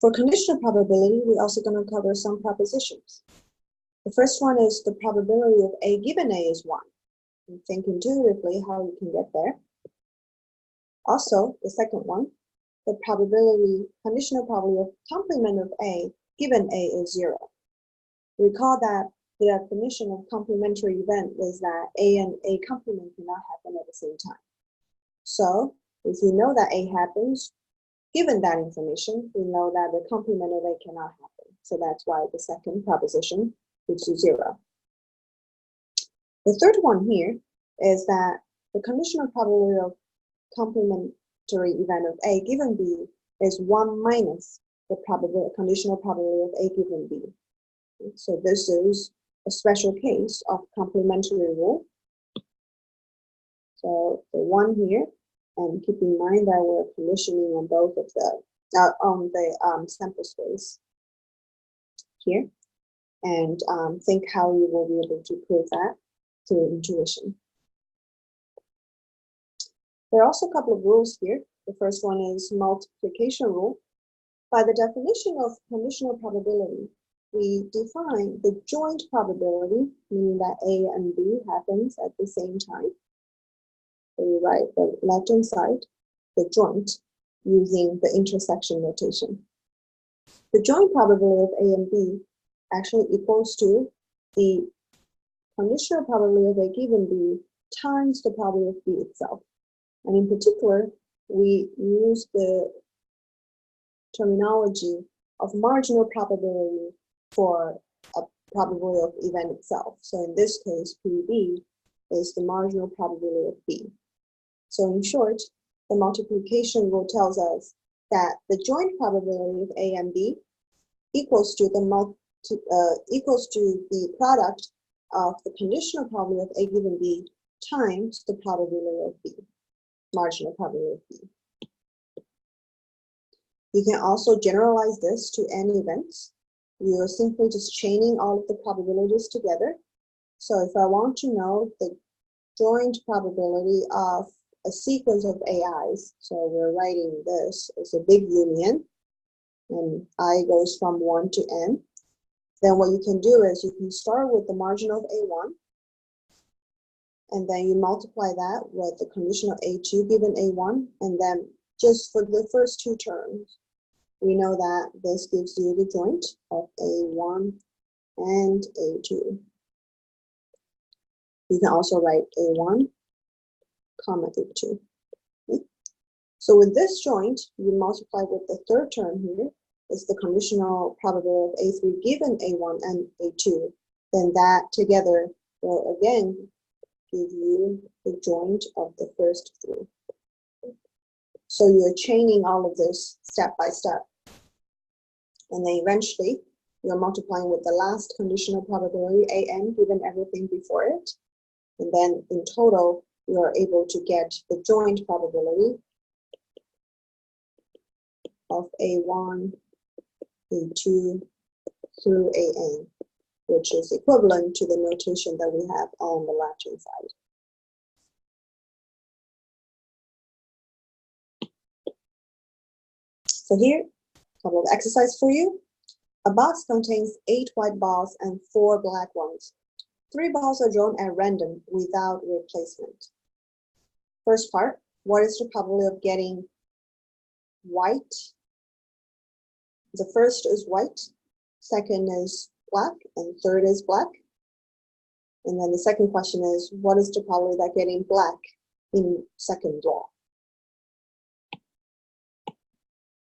For conditional probability, we're also going to cover some propositions. The first one is the probability of A given A is 1. And think intuitively how you can get there. Also, the second one, the conditional probability of complement of A given A is 0. Recall that the definition of complementary event is that A and A complement cannot happen at the same time. So, if you know that A happens, given that information, we know that the complement of A cannot happen. So that's why the second proposition gives you 0. The third one here is that the conditional probability of complementary event of A given B is 1 minus the conditional probability of A given B. So this is a special case of complementary rule. So the 1 here, and keep in mind that we're conditioning on both of the sample space here, and think how you will be able to prove that through intuition. There are also a couple of rules here. The first one is multiplication rule. By the definition of conditional probability, we define the joint probability, meaning that A and B happens at the same time. So you write the left-hand side, the joint, using the intersection notation. The joint probability of A and B actually equals to the conditional probability of A given B times the probability of B itself. And in particular, we use the terminology of marginal probability for a probability of event itself. So in this case, PB is the marginal probability of B. So in short, the multiplication rule tells us that the joint probability of A and B equals to the product of the conditional probability of A given B times the probability of B, marginal probability of B. You can also generalize this to n events. You are simply just chaining all of the probabilities together. So if I want to know the joint probability of a sequence of AIs, so we're writing this as a big union, and I goes from 1 to n, then what you can do is you can start with the margin of A1, and then you multiply that with the conditional A2 given A1, and then just for the first two terms, we know that this gives you the joint of A1 and A2. You can also write A1, comma A2. Okay? So with this joint, you multiply with the third term here, is the conditional probability of A3 given A1 and A2. Then that together will again give you the joint of the first three. So you're chaining all of this step by step. And then eventually, you're multiplying with the last conditional probability, AN, given everything before it. And then in total, you're able to get the joint probability of A1, A2 through AN, which is equivalent to the notation that we have on the left-hand side. So here, a couple of exercises for you. A box contains 8 white balls and 4 black ones. 3 balls are drawn at random without replacement. First part, what is the probability of getting white? The first is white, second is black, and third is black. And then the second question is, what is the probability of getting black in second draw?